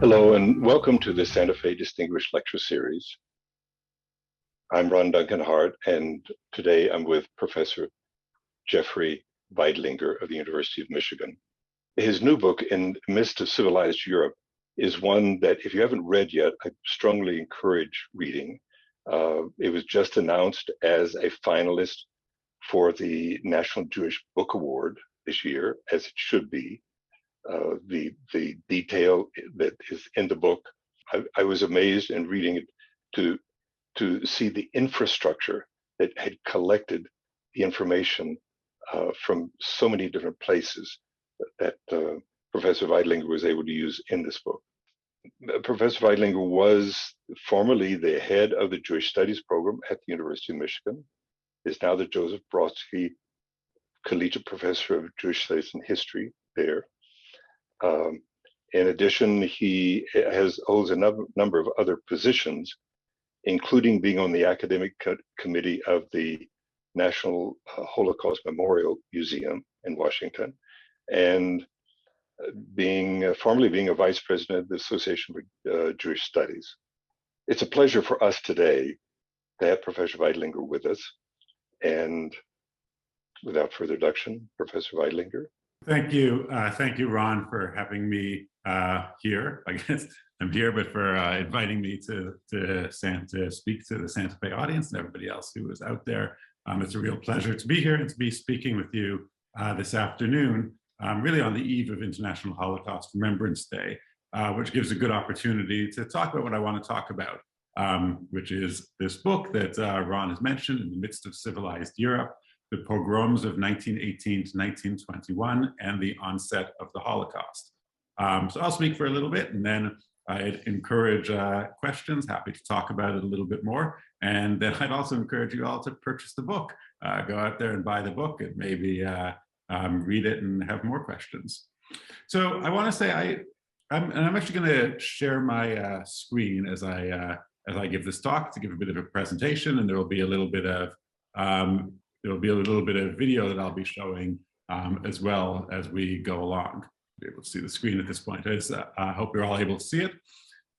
Hello and welcome to the Santa Fe Distinguished Lecture Series. I'm Ron Duncan Hart, and today I'm with Professor Jeffrey Veidlinger of the University of Michigan. His new book, In the Midst of Civilized Europe, is one that if you haven't read yet, I strongly encourage reading. It was just announced as a finalist for the National Jewish Book Award this year, as it should be. The detail that is in the book, I was amazed in reading it to see the infrastructure that had collected the information from so many different places that Professor Veidlinger was able to use in this book. Professor Veidlinger was formerly the head of the Jewish Studies program at the University of Michigan, is now the Joseph Brodsky Collegiate Professor of Jewish Studies and History there. In addition, he holds a number of other positions, including being on the academic committee of the National Holocaust Memorial Museum in Washington, and formerly being a vice president of the Association for Jewish Studies. It's a pleasure for us today to have Professor Veidlinger with us. And without further ado, Professor Veidlinger. Thank you, Ron, for having me here. I guess I'm here, but for inviting me to speak to the Santa Fe audience and everybody else who is out there. It's a real pleasure to be here and to be speaking with you this afternoon, really on the eve of International Holocaust Remembrance Day, which gives a good opportunity to talk about what I want to talk about, which is this book that Ron has mentioned, In the Midst of Civilized Europe, the Pogroms of 1918 to 1921, and the onset of the Holocaust. So I'll speak for a little bit, and then I'd encourage questions, happy to talk about it a little bit more. And then I'd also encourage you all to purchase the book. Go out there and buy the book and maybe read it and have more questions. So I want to say I'm actually going to share my screen as I give this talk to give a bit of a presentation, and there will be a little bit of video that I'll be showing as well as we go along. Be able to see the screen at this point. I hope you're all able to see it.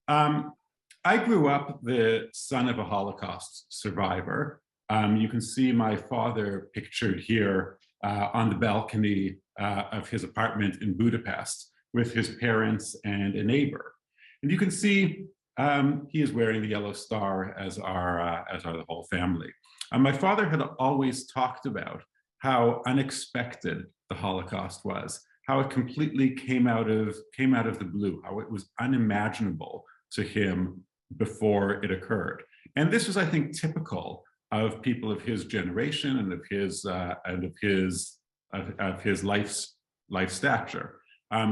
I grew up the son of a Holocaust survivor. You can see my father pictured here on the balcony of his apartment in Budapest with his parents and a neighbor. And you can see he is wearing the yellow star, as are the whole family. My father had always talked about how unexpected the Holocaust was, how it completely came out of the blue, how it was unimaginable to him before it occurred. And this was, I think, typical of people of his generation and of his life stature.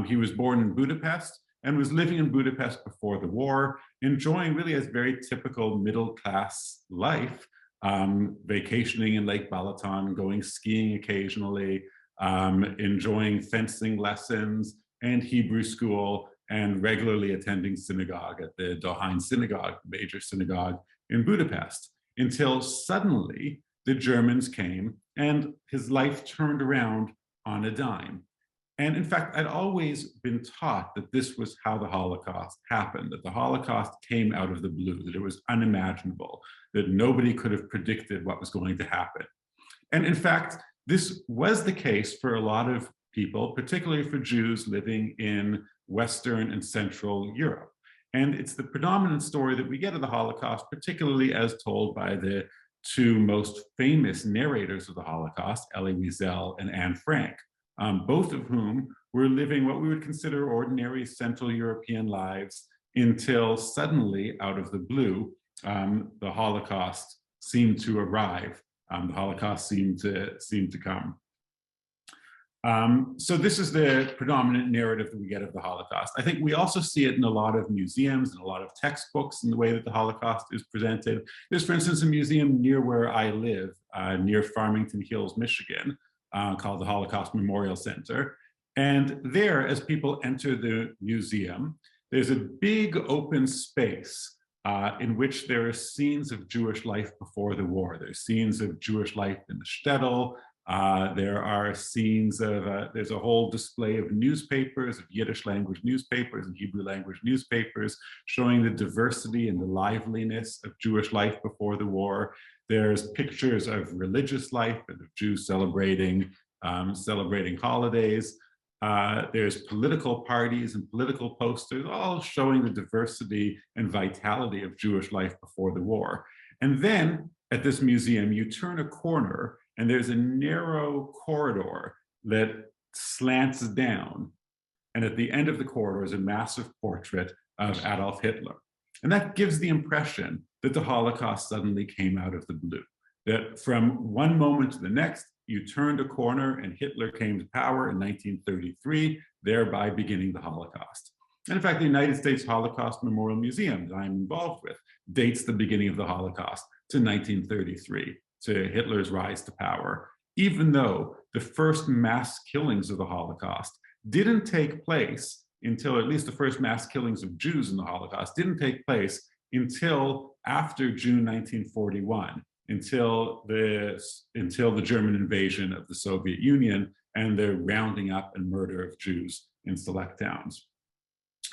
He was born in Budapest and was living in Budapest before the war, enjoying really a very typical middle-class life. Vacationing in Lake Balaton, going skiing occasionally, enjoying fencing lessons and Hebrew school, and regularly attending synagogue at the Dohain Synagogue, major synagogue in Budapest, until suddenly the Germans came and his life turned around on a dime. And in fact, I'd always been taught that this was how the Holocaust happened, that the Holocaust came out of the blue, that it was unimaginable, that nobody could have predicted what was going to happen. And in fact, this was the case for a lot of people, particularly for Jews living in Western and Central Europe. And it's the predominant story that we get of the Holocaust, particularly as told by the two most famous narrators of the Holocaust, Elie Wiesel and Anne Frank. Both of whom were living what we would consider ordinary Central European lives until suddenly, out of the blue, the Holocaust seemed to arrive. The Holocaust seemed to come. So this is the predominant narrative that we get of the Holocaust. I think we also see it in a lot of museums and a lot of textbooks in the way that the Holocaust is presented. There's, for instance, a museum near where I live, near Farmington Hills, Michigan, called the Holocaust Memorial Center. And there, as people enter the museum, there's a big open space in which there are scenes of Jewish life before the war. There's scenes of Jewish life in the shtetl, There are scenes of, there's a whole display of newspapers, of Yiddish language newspapers and Hebrew language newspapers, showing the diversity and the liveliness of Jewish life before the war. There's pictures of religious life and of Jews celebrating holidays. There's political parties and political posters, all showing the diversity and vitality of Jewish life before the war. And then at this museum, you turn a corner and there's a narrow corridor that slants down. And at the end of the corridor is a massive portrait of Adolf Hitler. And that gives the impression that the Holocaust suddenly came out of the blue, that from one moment to the next, you turned a corner and Hitler came to power in 1933, thereby beginning the Holocaust. And in fact, the United States Holocaust Memorial Museum that I'm involved with dates the beginning of the Holocaust to 1933, to Hitler's rise to power, even though the first mass killings of the Holocaust didn't take place until, at least the first mass killings of Jews in the Holocaust didn't take place until after June 1941, until the German invasion of the Soviet Union and the rounding up and murder of Jews in select towns.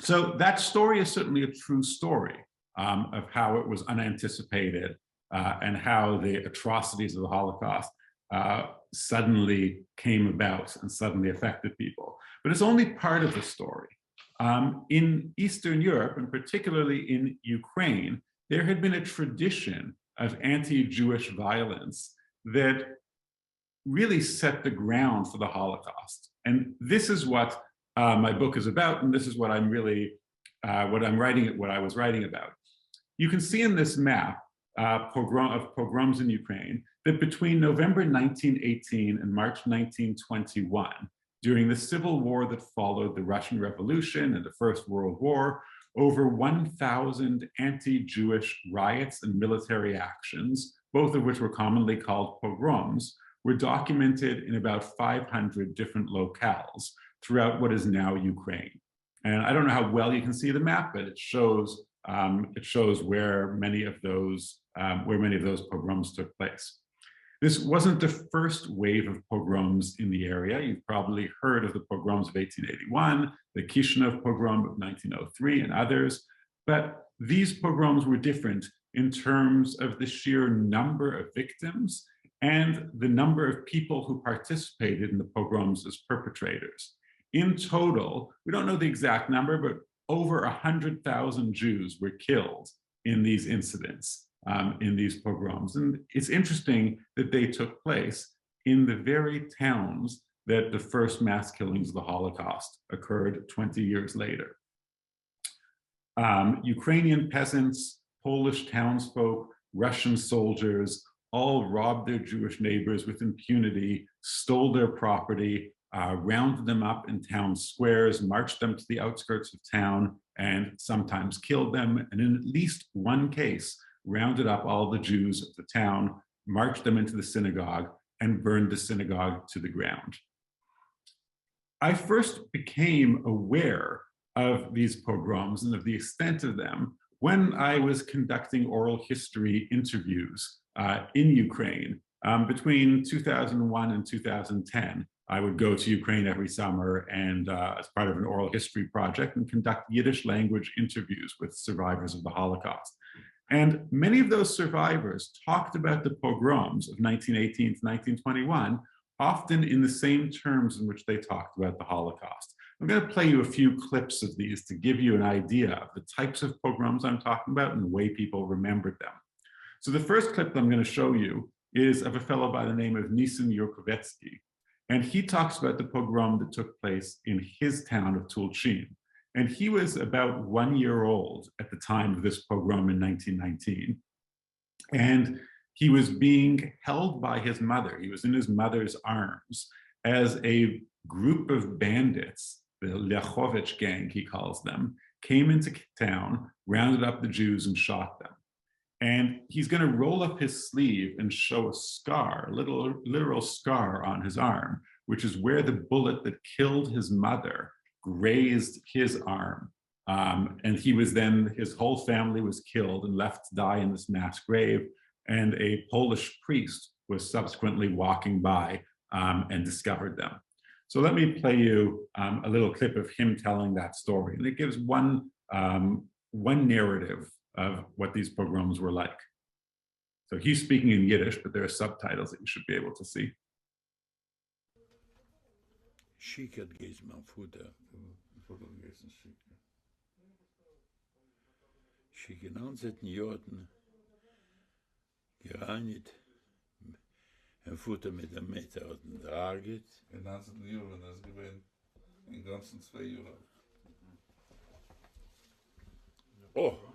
So that story is certainly a true story of how it was unanticipated and how the atrocities of the Holocaust suddenly came about and suddenly affected people. But it's only part of the story. In Eastern Europe, and particularly in Ukraine, there had been a tradition of anti-Jewish violence that really set the ground for the Holocaust. And this is what my book is about, and this is what I'm really, what I was writing about. You can see in this map of pogroms in Ukraine that between November 1918 and March 1921, during the civil war that followed the Russian Revolution and the First World War, over 1,000 anti-Jewish riots and military actions, both of which were commonly called pogroms, were documented in about 500 different locales throughout what is now Ukraine. And I don't know how well you can see the map, but it shows where many of those pogroms took place. This wasn't the first wave of pogroms in the area. You've probably heard of the pogroms of 1881, the Kishinev pogrom of 1903, and others. But these pogroms were different in terms of the sheer number of victims and the number of people who participated in the pogroms as perpetrators. In total, we don't know the exact number, but over 100,000 Jews were killed in these incidents. In these pogroms. And it's interesting that they took place in the very towns that the first mass killings of the Holocaust occurred 20 years later. Ukrainian peasants, Polish townsfolk, Russian soldiers all robbed their Jewish neighbors with impunity, stole their property, rounded them up in town squares, marched them to the outskirts of town, and sometimes killed them. And in at least one case, rounded up all the Jews of the town, marched them into the synagogue, and burned the synagogue to the ground. I first became aware of these pogroms and of the extent of them when I was conducting oral history interviews in Ukraine. Between 2001 and 2010, I would go to Ukraine every summer and as part of an oral history project and conduct Yiddish language interviews with survivors of the Holocaust. And many of those survivors talked about the pogroms of 1918 to 1921, often in the same terms in which they talked about the Holocaust. I'm going to play you a few clips of these to give you an idea of the types of pogroms I'm talking about and the way people remembered them. So the first clip I'm going to show you is of a fellow by the name of Nisim Yurkovetsky. And he talks about the pogrom that took place in his town of Tulchin. And he was about 1 year old at the time of this pogrom in 1919. And he was being held by his mother. He was in his mother's arms as a group of bandits, the Lyachovich gang, he calls them, came into town, rounded up the Jews and shot them. And he's going to roll up his sleeve and show a scar, a literal scar on his arm, which is where the bullet that killed his mother grazed his arm. And he was then, his whole family was killed and left to die in this mass grave. And a Polish priest was subsequently walking by and discovered them. So let me play you a little clip of him telling that story. And it gives one narrative of what these pogroms were like. So he's speaking in Yiddish, but there are subtitles that you should be able to see. Schicke geeft mijn voeten. Schicke 19 Jahren gereinigt. Een voeten met een meter uit een draget. In 19 Jahren, dat is gewesen. In ganzen 2 Jahren. Oh,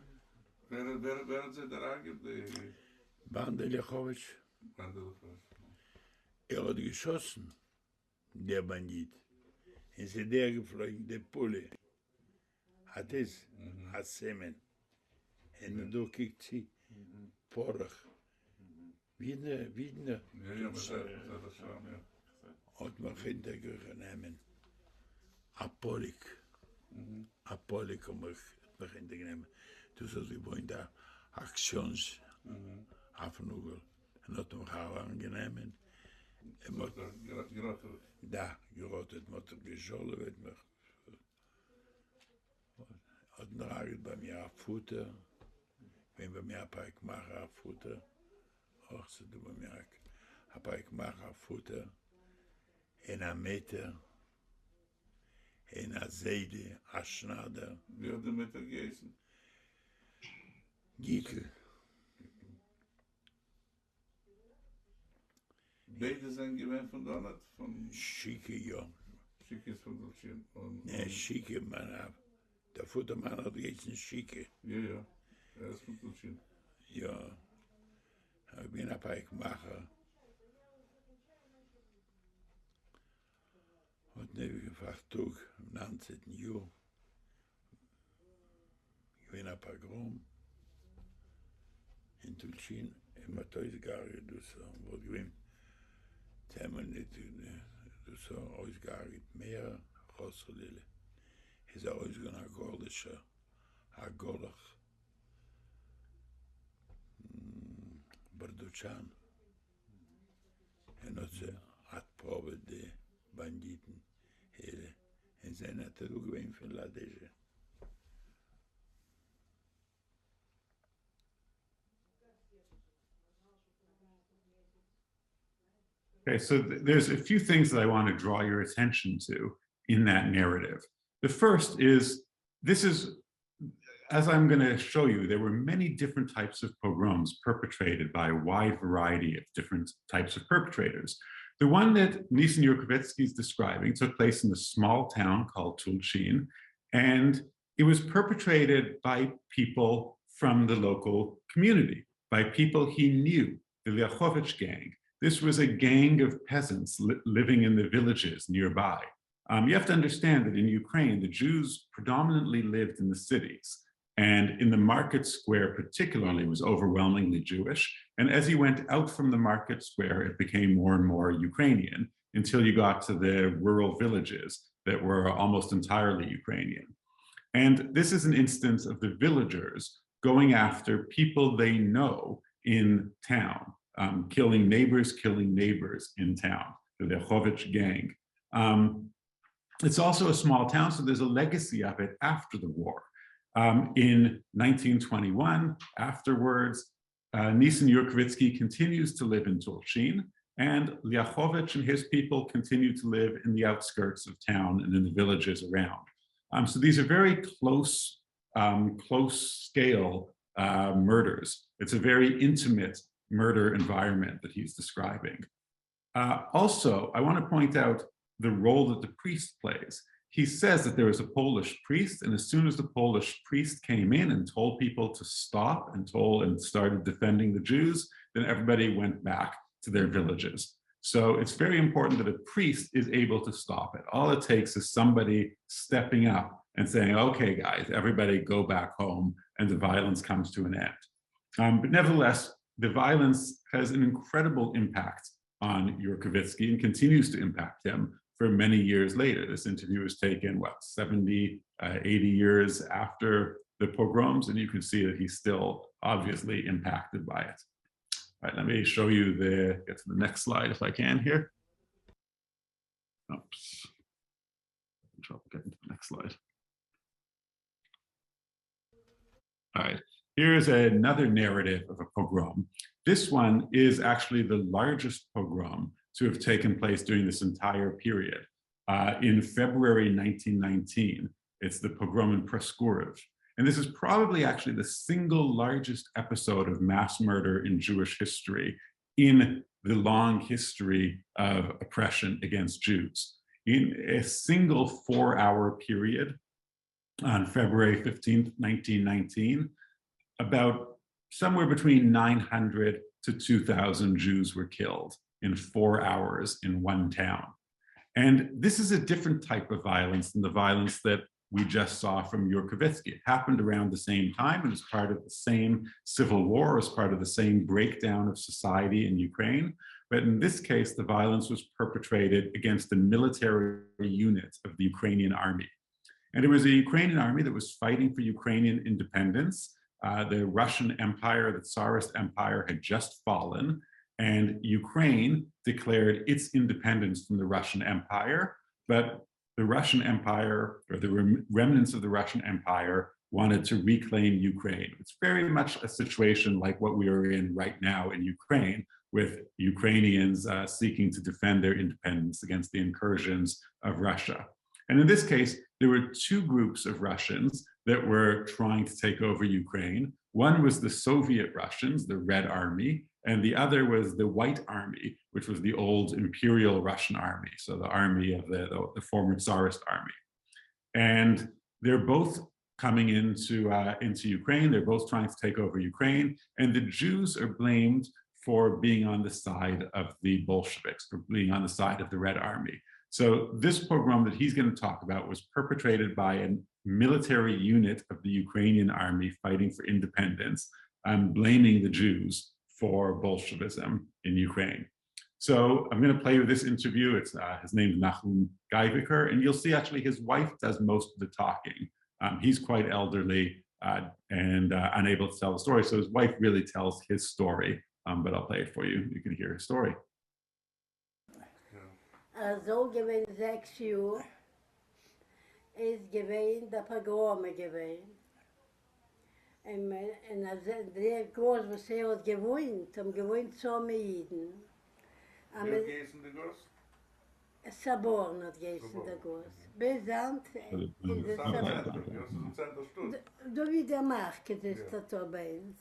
Wer hat sie draget? Veidlinger. Hat geschossen, der Bandit. En ze der geflogen, der Pulle. Hat es, hat Semen. En du kijkt sie, Porach. Wieder. Ja, maar dat is schon, ja. Hat man hintergenommen. Apolik. Apolik haben wir hintergenommen. Dus als ik woon daar, actions, afnugel. En dat nog haar aangenemen. En wat daar, gerottet, wat er geschollen werd, maar. Had draagt bij mij af voeten. Wenn bij mij heb ik maar af voeten. Och, ze doen bij mij heb ik maar af voeten. En een meter. En een zijde, een schnader. Wie hat den Mittag gegessen? Giekel. Beide zijn gewend van Donald? Van Schicke, ja. Schickes van Dulcin. Nee, Schicke, man. Der Futtermann hat jetzt ein Schicke. Ja. Er ist von Dulcin. Ja. Ich bin ein Paikmacher. Hat nicht gefragt, am 19. Jahr. Ich bin ein Pogrom. In Dulcin, immer ausgearbeitet, das wurde gewinnt. Zusammen nicht, das ausgearbeitet mehr, Rosselele. Is ausgegangen, ein Gordischer, ein Golach. Barduchan. En dat ze had probeerd de banditen hele. En zijn het er ook een van Ladege. Okay, so there's a few things that I want to draw your attention to in that narrative. The first is, as I'm going to show you, there were many different types of pogroms perpetrated by a wide variety of different types of perpetrators. The one that Nisan Yurkovetsky is describing took place in a small town called Tulchin, and it was perpetrated by people from the local community, by people he knew, the Lyachovich gang. This was a gang of peasants living in the villages nearby. You have to understand that in Ukraine, the Jews predominantly lived in the cities, and in the market square particularly was overwhelmingly Jewish. And as you went out from the market square, it became more and more Ukrainian until you got to the rural villages that were almost entirely Ukrainian. And this is an instance of the villagers going after people they know in town, killing neighbors in town, the Lyachovich gang. It's also a small town, so there's a legacy of it after the war. In 1921, afterwards, Nisan Yurkovetsky continues to live in Tulchin, and Lyachovich and his people continue to live in the outskirts of town and in the villages around. So these are very close scale murders. It's a very intimate murder environment that he's describing. Also, I want to point out the role that the priest plays. He says that there was a Polish priest, and as soon as the Polish priest came in and told people to stop and started defending the Jews, then everybody went back to their villages. So it's very important that a priest is able to stop it. All it takes is somebody stepping up and saying, okay, guys, everybody go back home, and the violence comes to an end. But nevertheless, the violence has an incredible impact on Yurkovetsky and continues to impact him for many years later. This interview was taken, 70, 80 years after the pogroms, and you can see that he's still obviously impacted by it. All right, let me show you get to the next slide if I can here. Oops. Getting to the next slide. All right, here's another narrative of a pogrom. This one is actually the largest pogrom to have taken place during this entire period. In February 1919, it's the pogrom in Preskuriv. And this is probably actually the single largest episode of mass murder in Jewish history in the long history of oppression against Jews. In a single 4-hour period on February 15th, 1919, about somewhere between 900 to 2,000 Jews were killed in 4 hours in one town. And this is a different type of violence than the violence that we just saw from Yurkovitsky. It happened around the same time and was part of the same civil war, as part of the same breakdown of society in Ukraine. But in this case, the violence was perpetrated against the military unit of the Ukrainian army. And it was a Ukrainian army that was fighting for Ukrainian independence. The Russian Empire, the Tsarist Empire, had just fallen, and Ukraine declared its independence from the Russian Empire. But the Russian Empire, or the remnants of the Russian Empire, wanted to reclaim Ukraine. It's very much a situation like what we are in right now in Ukraine, with Ukrainians seeking to defend their independence against the incursions of Russia. And in this case, there were two groups of Russians that were trying to take over Ukraine. One was the Soviet Russians, the Red Army, and the other was the White Army, which was the old Imperial Russian Army, so the army of the former Tsarist army. And they're both coming into Ukraine. They're both trying to take over Ukraine, and the Jews are blamed for being on the side of the Bolsheviks, for being on the side of the Red Army. So this pogrom that he's going to talk about was perpetrated by a military unit of the Ukrainian army fighting for independence, blaming the Jews for Bolshevism in Ukraine. So I'm going to play with this interview. It's his name's Nachum Geiviker, and you'll see actually his wife does most of the talking. He's quite elderly and unable to tell the story, so his wife really tells his story, but I'll play it for you. You can hear his story. Also gewesen 6 Jahre ist gewesen der Pogrome gewesen. Und der Groß, was hat gewohnt zusammen Jiden. Wer gehst in der Goss? Saborn hat geheißen der Groß. Besant ist der Saborn. Das ist ein Zenterstund. Da wie der Market ist das da bei uns.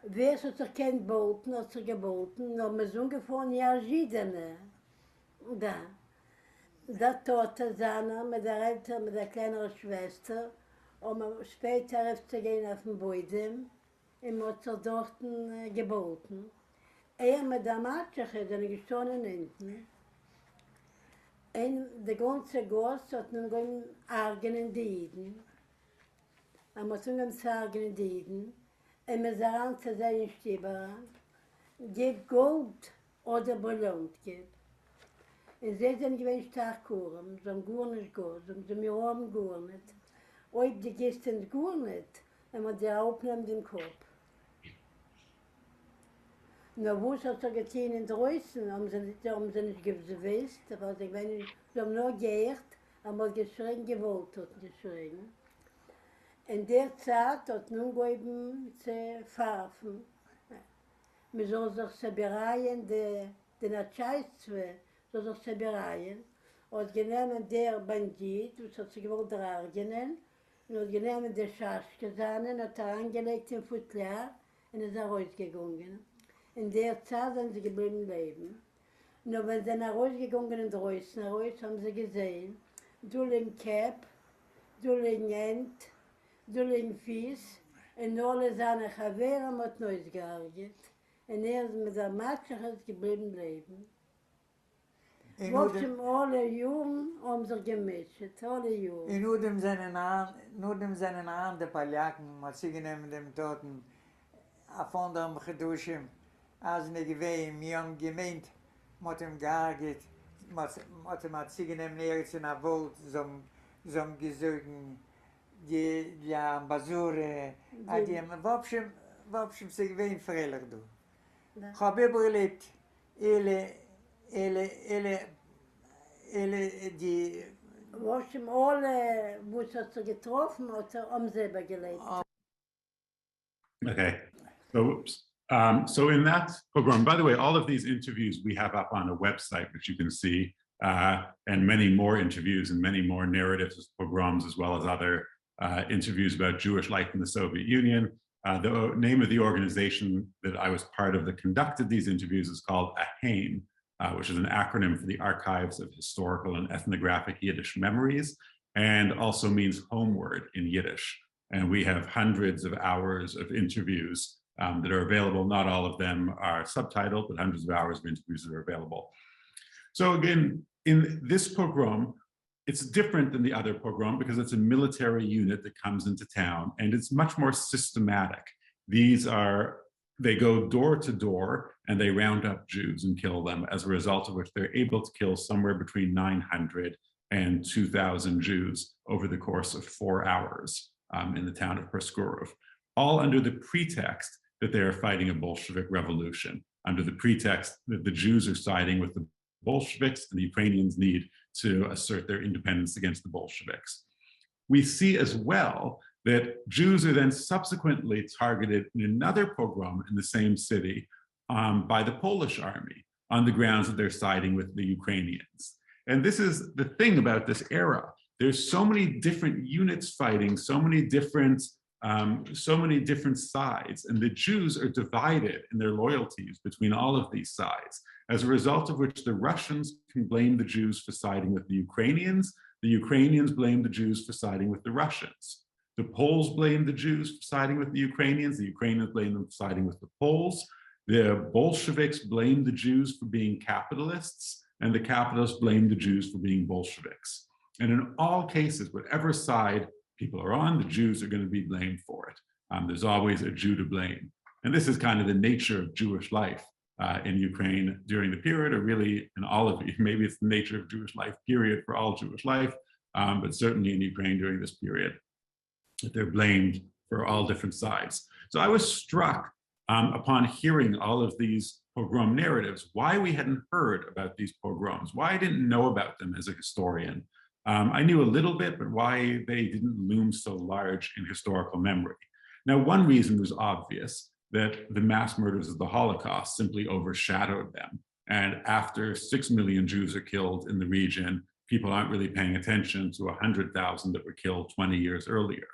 Wer hat sich kein Boten, hat sich geboten, aber wir sind ungefähr ein Jahr Jidene. Da. Da Tote sind mit der Eltern, mit der kleineren Schwester, um später zu gehen auf den Boden, und hat sich dort geboten. Mit der Matschche sind gestanden hinten. Und der ganze Goss hat nun Argen in die Jiden. Man muss nun Argen in die Jiden. Und wir sagen zu seinen Stiebern, gib Gold oder Ballon gibt. Und sie sind gewinnt stark Kuren, so haben gar nicht Gold, so wir haben gar nicht. Ob die Gäste gar nicht, dann muss sie aufnehmen den Kopf. Na, wo hat er getan in Drößen, haben sie nicht gewusst, aber sie haben nur gehört, haben geschrien, gewollt hat geschrien. In der Zeit hat nun gegeben zu farfen. Wir sollen sich separeien, die Natscheiße soll sich separeien. Und genommen der Bandit, das hat sich gewollt dragenen, und hat genommen der Schaschgesanen, hat angelegt im Futlar und ist rausgegangen. In der Zeit sind sie geblieben leben. Nur wenn sie rausgegangen in Drößen, haben sie gesehen, du liegen Cap, du liegen End, du liegen Fies, und alle seine Chavere hat neu gearbeitet. Und ist mit der Matschach geblieben leben. Trotzdem alle Jungen haben sich gemischt, alle Jungen. In nur dem seinen Arm der Paljaken, hat sie genommen dem Toten, von dem Geduschen, als eine gewesen, wir haben gemeint, mit ihm gearbeitet, mit ihm hat sie genommen, in der Welt, so gesogen, die Ambasure, die haben, в общем, sie gewesen freilich, du. Ich habe überlebt, die Was ihm alle, wo es hat er getroffen, hat er am selber gelebt. Okay, so in that pogrom, by the way, all of these interviews we have up on a website, which you can see, and many more interviews and many more narratives of pogroms, as well as other interviews about Jewish life in the Soviet Union. The name of the organization that I was part of that conducted these interviews is called AHAIM, which is an acronym for the Archives of Historical and Ethnographic Yiddish Memories, and also means homeward in Yiddish. And we have hundreds of hours of interviews that are available. Not all of them are subtitled, but hundreds of hours of interviews that are available. So again, in this pogrom, it's different than the other pogrom because it's a military unit that comes into town, and it's much more systematic. They go door to door and they round up Jews and kill them, as a result of which they're able to kill somewhere between 900 and 2,000 Jews over the course of 4 hours in the town of Proskurov, all under the pretext that they are fighting a Bolshevik revolution, under the pretext that the Jews are siding with the Bolsheviks and the Ukrainians need to assert their independence against the Bolsheviks. We see as well that Jews are then subsequently targeted in another pogrom in the same city by the Polish army on the grounds that they're siding with the Ukrainians. And this is the thing about this era. There's so many different units fighting, so many different sides, and the Jews are divided in their loyalties between all of these sides, as a result of which the Russians can blame the Jews for siding with the Ukrainians blame the Jews for siding with the Russians. The Poles blame the Jews for siding with the Ukrainians blame them for siding with the Poles. The Bolsheviks blame the Jews for being capitalists, and the capitalists blame the Jews for being Bolsheviks. And in all cases, whatever side people are on, the Jews are going to be blamed for it. There's always a Jew to blame. And this is kind of the nature of Jewish life in Ukraine during the period, or really in all of it. Maybe it's the nature of Jewish life, period, for all Jewish life, but certainly in Ukraine during this period, that they're blamed for all different sides. So I was struck upon hearing all of these pogrom narratives, why we hadn't heard about these pogroms, why I didn't know about them as a historian. I knew a little bit, but why they didn't loom so large in historical memory. Now, one reason was obvious, that the mass murders of the Holocaust simply overshadowed them. And after 6 million Jews are killed in the region, people aren't really paying attention to 100,000 that were killed 20 years earlier.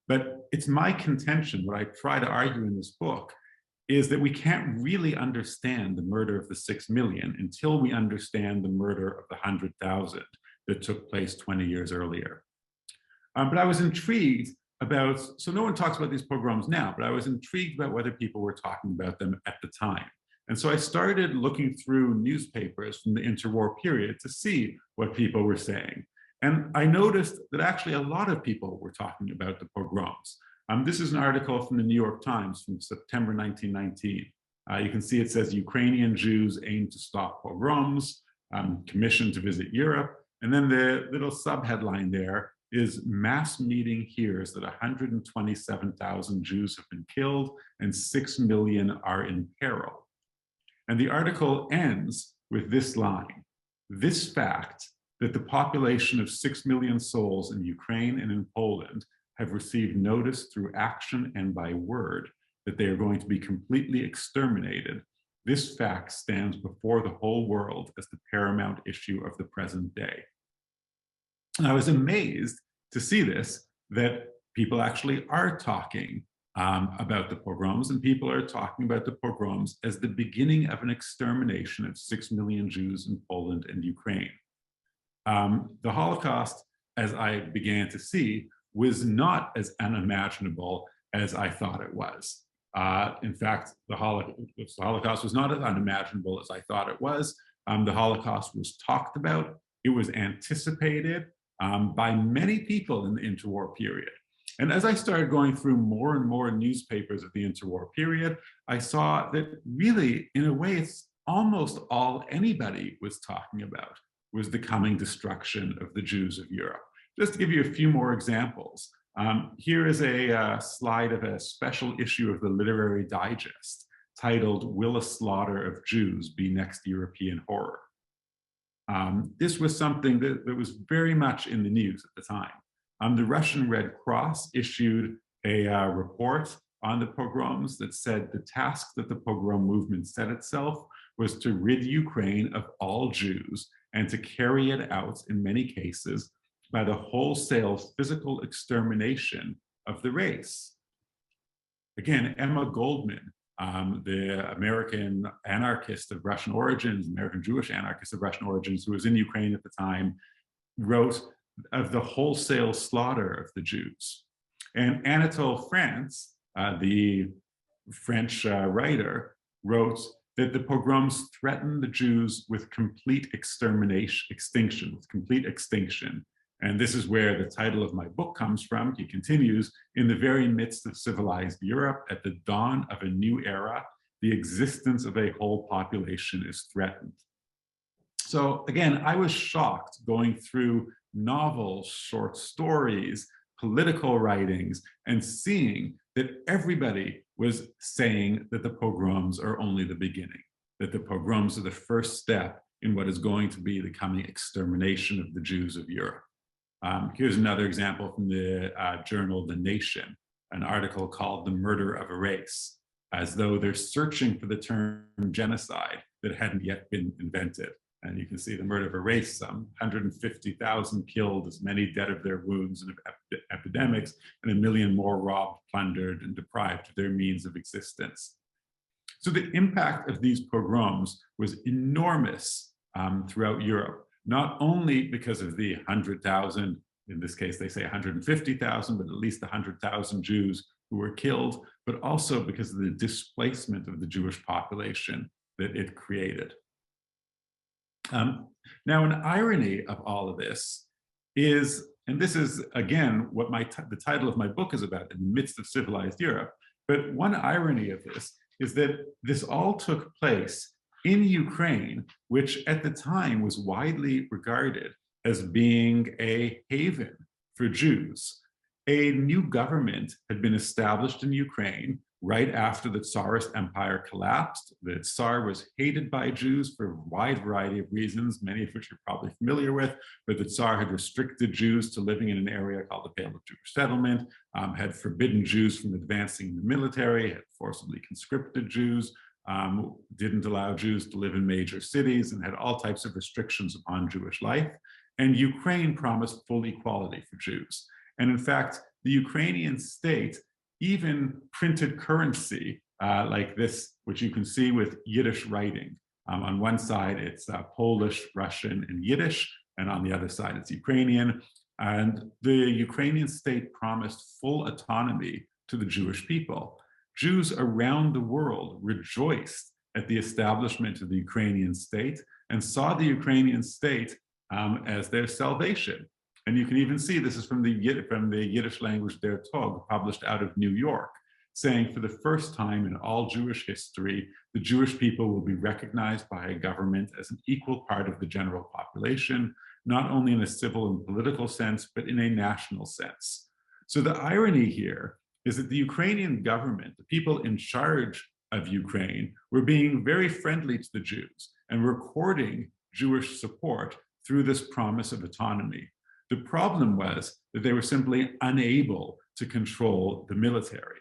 But it's my contention, what I try to argue in this book, is that we can't really understand the murder of the 6 million until we understand the murder of the 100,000 that took place 20 years earlier. But I was intrigued about, so no one talks about these pogroms now, but I was intrigued about whether people were talking about them at the time. And so I started looking through newspapers from the interwar period to see what people were saying. And I noticed that actually a lot of people were talking about the pogroms. This is an article from the New York Times from September 1919. You can see it says Ukrainian Jews aim to stop pogroms, commissioned to visit Europe. And then the little subheadline there is mass meeting hears that 127,000 Jews have been killed and 6 million are in peril. And the article ends with this line: this fact that the population of 6 million souls in Ukraine and in Poland have received notice through action and by word that they are going to be completely exterminated. This fact stands before the whole world as the paramount issue of the present day. And I was amazed to see this, that people actually are talking about the pogroms, and people are talking about the pogroms as the beginning of an extermination of 6 million Jews in Poland and Ukraine. The Holocaust, as I began to see, was not as unimaginable as I thought it was. In fact, the Holocaust was not as unimaginable as I thought it was. The Holocaust was talked about. It was anticipated by many people in the interwar period. And as I started going through more and more newspapers of the interwar period, I saw that really, in a way, it's almost all anybody was talking about was the coming destruction of the Jews of Europe. Just to give you a few more examples, here is a slide of a special issue of the Literary Digest titled, "Will a Slaughter of Jews Be Next European Horror?" This was something that was very much in the news at the time. The Russian Red Cross issued a report on the pogroms that said the task that the pogrom movement set itself was to rid Ukraine of all Jews and to carry it out, in many cases, by the wholesale physical extermination of the race. Again, Emma Goldman, the American anarchist of Russian origins, American Jewish anarchist of Russian origins, who was in Ukraine at the time, wrote of the wholesale slaughter of the Jews. And Anatole France, the French writer, wrote that the pogroms threatened the Jews with complete extinction. And this is where the title of my book comes from. He continues, in the very midst of civilized Europe, at the dawn of a new era, the existence of a whole population is threatened. So again, I was shocked going through novels, short stories, political writings, and seeing that everybody was saying that the pogroms are only the beginning, that the pogroms are the first step in what is going to be the coming extermination of the Jews of Europe. Here's another example from the journal The Nation, an article called The Murder of a Race, as though they're searching for the term genocide that hadn't yet been invented. And you can see the murder of a race, some 150,000 killed, as many dead of their wounds and of epidemics, and 1 million more robbed, plundered, and deprived of their means of existence. So the impact of these pogroms was enormous throughout Europe, not only because of the 100,000, in this case they say 150,000, but at least 100,000 Jews who were killed, but also because of the displacement of the Jewish population that it created. Now, an irony of all of this is, and this is again what the title of my book is about, in the midst of civilized Europe, but one irony of this is that this all took place in Ukraine, which at the time was widely regarded as being a haven for Jews. A new government had been established in Ukraine right after the Tsarist Empire collapsed. The Tsar was hated by Jews for a wide variety of reasons, many of which you're probably familiar with, but the Tsar had restricted Jews to living in an area called the Pale of Jewish Settlement, had forbidden Jews from advancing in the military, had forcibly conscripted Jews, didn't allow Jews to live in major cities, and had all types of restrictions upon Jewish life. And Ukraine promised full equality for Jews. And in fact, the Ukrainian state even printed currency like this, which you can see with Yiddish writing. On one side, it's Polish, Russian, and Yiddish, and on the other side, it's Ukrainian. And the Ukrainian state promised full autonomy to the Jewish people. Jews around the world rejoiced at the establishment of the Ukrainian state and saw the Ukrainian state as their salvation. And you can even see this is from the Yiddish language Der Tog, published out of New York, saying for the first time in all Jewish history, the Jewish people will be recognized by a government as an equal part of the general population, not only in a civil and political sense, but in a national sense. So the irony here is that the Ukrainian government, the people in charge of Ukraine, were being very friendly to the Jews and were courting Jewish support through this promise of autonomy. The problem was that they were simply unable to control the military.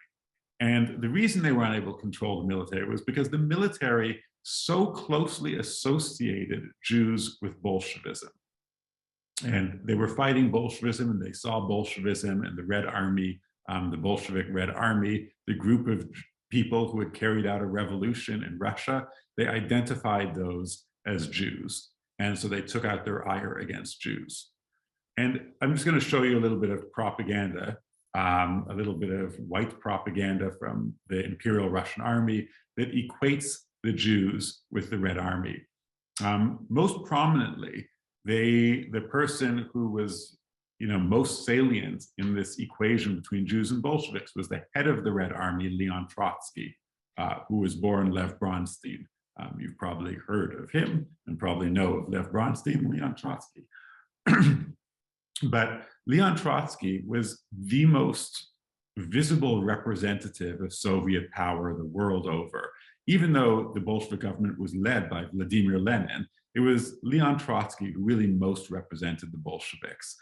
And the reason they were unable to control the military was because the military so closely associated Jews with Bolshevism. And they were fighting Bolshevism, and they saw Bolshevism and the Red Army, the Bolshevik Red Army, the group of people who had carried out a revolution in Russia. They identified those as Jews. And so they took out their ire against Jews. And I'm just going to show you a little bit of propaganda, a little bit of white propaganda from the Imperial Russian Army that equates the Jews with the Red Army. Most prominently, the person who was most salient in this equation between Jews and Bolsheviks was the head of the Red Army, Leon Trotsky, who was born Lev Bronstein. You've probably heard of him and probably know of Lev Bronstein, Leon Trotsky. But Leon Trotsky was the most visible representative of Soviet power the world over. Even though the Bolshevik government was led by Vladimir Lenin, it was Leon Trotsky who really most represented the Bolsheviks,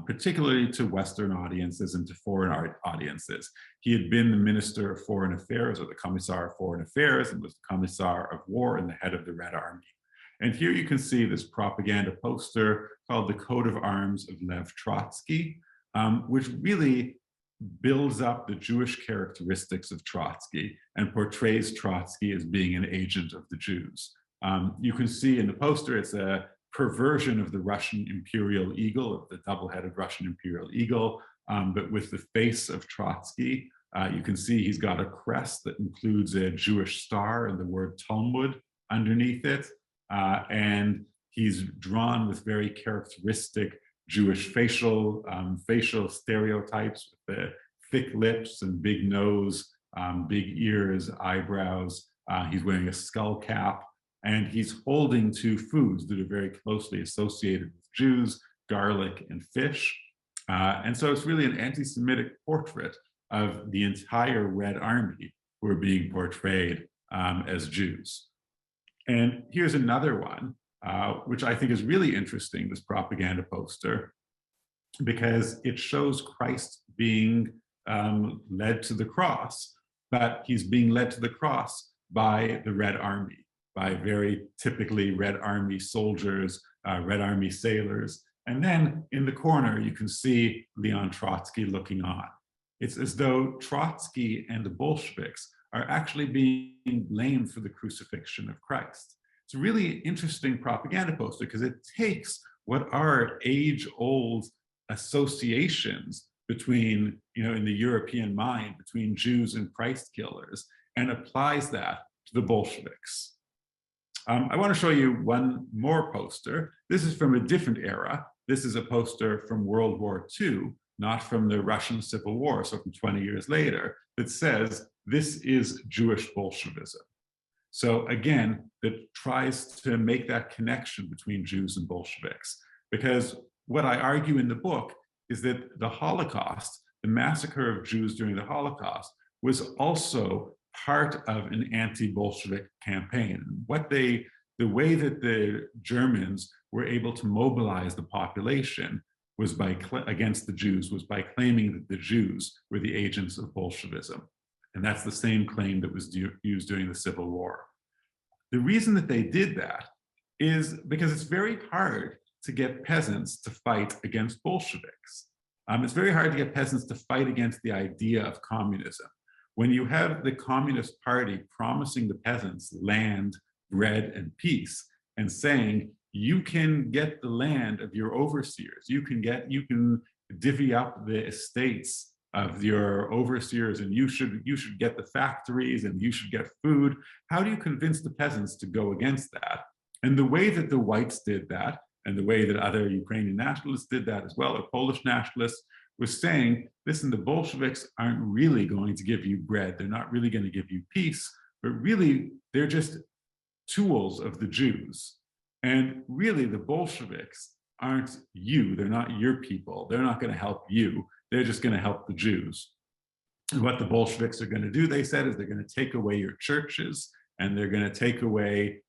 particularly to Western audiences and to foreign audiences. He had been the Minister of Foreign Affairs, or the Commissar of Foreign Affairs, and was the Commissar of War and the head of the Red Army. And here you can see this propaganda poster called the Coat of Arms of Lev Trotsky, which really builds up the Jewish characteristics of Trotsky and portrays Trotsky as being an agent of the Jews. You can see in the poster, it's a perversion of the Russian imperial eagle, of the double-headed Russian imperial eagle, but with the face of Trotsky. You can see he's got a crest that includes a Jewish star and the word Talmud underneath it. And he's drawn with very characteristic Jewish facial stereotypes, with the thick lips and big nose, big ears, eyebrows. He's wearing a skull cap, and he's holding two foods that are very closely associated with Jews, garlic and fish. And so it's really an anti-Semitic portrait of the entire Red Army who are being portrayed as Jews. And here's another one, which I think is really interesting, this propaganda poster, because it shows Christ being led to the cross, but he's being led to the cross by the Red Army, by very typically Red Army soldiers, Red Army sailors. And then in the corner, you can see Leon Trotsky looking on. It's as though Trotsky and the Bolsheviks are actually being blamed for the crucifixion of Christ. It's a really interesting propaganda poster because it takes what are age-old associations between, in the European mind, between Jews and Christ killers, and applies that to the Bolsheviks. I want to show you one more poster. This is from a different era. This is a poster from World War II, not from the Russian Civil War, so from 20 years later, that says, "This is Jewish Bolshevism." So again, that tries to make that connection between Jews and Bolsheviks. Because what I argue in the book is that the Holocaust, the massacre of Jews during the Holocaust, was also part of an anti-Bolshevik campaign. The way that the Germans were able to mobilize the population was against the Jews, was by claiming that the Jews were the agents of Bolshevism. And that's the same claim that was used during the Civil War. The reason that they did that is because it's very hard to get peasants to fight against Bolsheviks. It's very hard to get peasants to fight against the idea of communism. When you have the Communist Party promising the peasants land, bread, and peace, and saying, you can get the land of your overseers, you can divvy up the estates of your overseers, and you should get the factories, and you should get food. How do you convince the peasants to go against that? And the way that the whites did that, and the way that other Ukrainian nationalists did that as well, or Polish nationalists, was saying, listen, the Bolsheviks aren't really going to give you bread, they're not really going to give you peace, but really they're just tools of the Jews. And really the Bolsheviks aren't you, they're not your people, they're not going to help you, they're just going to help the Jews. And what the Bolsheviks are going to do, they said, is they're going to take away your churches, and they're going to take away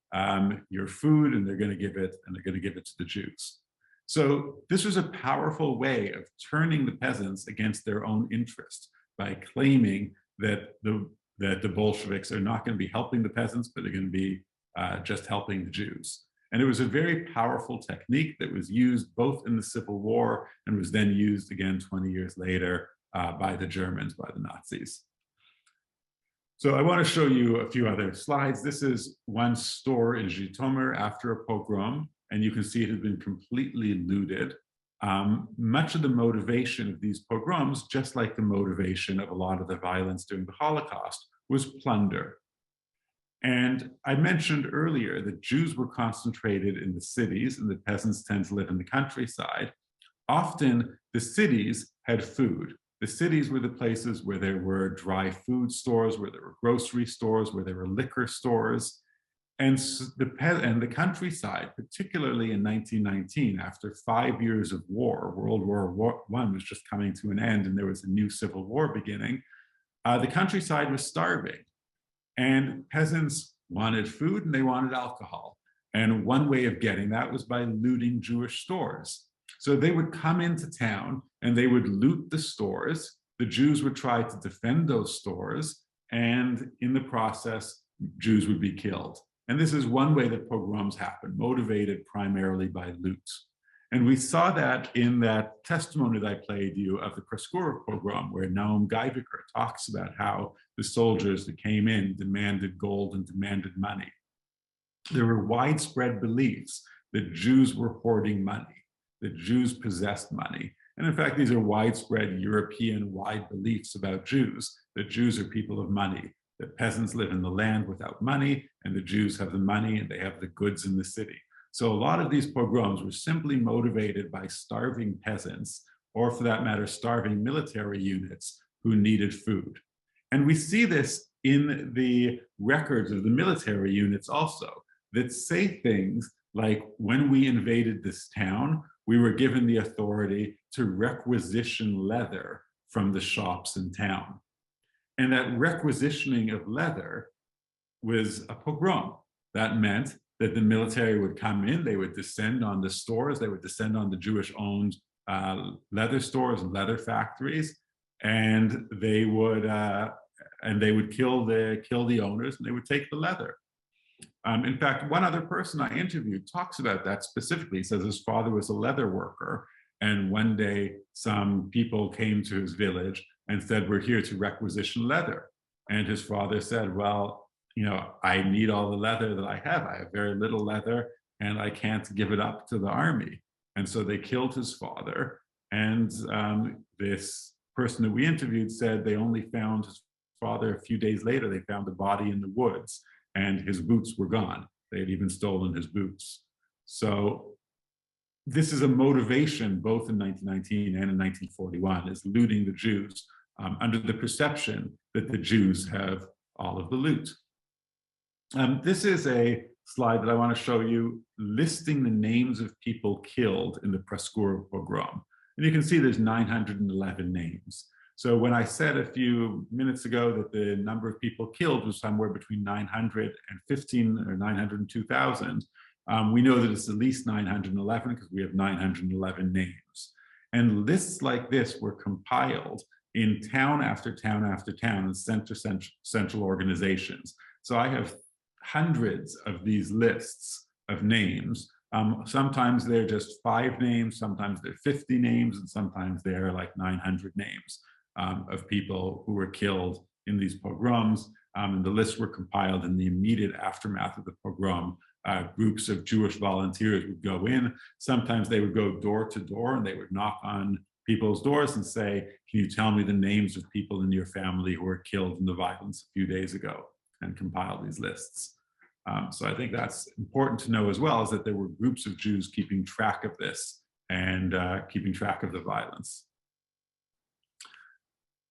your food, and they're going to give it to the Jews. So this was a powerful way of turning the peasants against their own interest by claiming that the Bolsheviks are not going to be helping the peasants, but they're going to be just helping the Jews. And it was a very powerful technique that was used both in the Civil War and was then used again 20 years later by the Germans, by the Nazis. So I want to show you a few other slides. This is one store in Zhytomyr after a pogrom, and you can see it had been completely looted. Much of the motivation of these pogroms, just like the motivation of a lot of the violence during the Holocaust, was plunder. And I mentioned earlier that Jews were concentrated in the cities and the peasants tend to live in the countryside. Often the cities had food. The cities were the places where there were dry food stores, where there were grocery stores, where there were liquor stores. And the countryside, particularly in 1919, after 5 years of war, World War I was just coming to an end and there was a new civil war beginning, the countryside was starving. And peasants wanted food and they wanted alcohol. And one way of getting that was by looting Jewish stores. So they would come into town and they would loot the stores. The Jews would try to defend those stores, and in the process, Jews would be killed. And this is one way that pogroms happen, motivated primarily by loot. And we saw that in that testimony that I played you of the Preskura pogrom, where Naum Geiviker talks about how the soldiers that came in demanded gold and demanded money. There were widespread beliefs that Jews were hoarding money, that Jews possessed money. And in fact, these are widespread European-wide beliefs about Jews, that Jews are people of money, that peasants live in the land without money, and the Jews have the money and they have the goods in the city. So a lot of these pogroms were simply motivated by starving peasants, or for that matter, starving military units who needed food. And we see this in the records of the military units also, that say things like, when we invaded this town, we were given the authority to requisition leather from the shops in town. And that requisitioning of leather was a pogrom. That meant that the military would come in, they would descend on the stores, they would descend on the Jewish-owned leather stores and leather factories, and they would kill the owners, and they would take the leather. In fact, one other person I interviewed talks about that specifically. He says his father was a leather worker, and one day some people came to his village and said, "We're here to requisition leather." And his father said, "Well, you know, I need all the leather that I have. I have very little leather, and I can't give it up to the army." And so they killed his father. And this person that we interviewed said they only found his father a few days later. They found the body in the woods, and his boots were gone. They had even stolen his boots. So this is a motivation, both in 1919 and in 1941, is looting the Jews under the perception that the Jews have all of the loot. This is a slide that I want to show you listing the names of people killed in the Preskura pogrom. And you can see there's 911 names. So when I said a few minutes ago that the number of people killed was somewhere between 915 or 902,000, we know that it's at least 911 because we have 911 names. And lists like this were compiled in town after town after town in central organizations. So I have hundreds of these lists of names. Sometimes they're just 5 names, sometimes they're 50 names, and sometimes they're like 900 names of people who were killed in these pogroms. And the lists were compiled in the immediate aftermath of the pogrom. Groups of Jewish volunteers would go in. Sometimes they would go door to door and they would knock on people's doors and say, "Can you tell me the names of people in your family who were killed in the violence a few days ago?" and compile these lists. So I think that's important to know as well, is that there were groups of Jews keeping track of this and keeping track of the violence.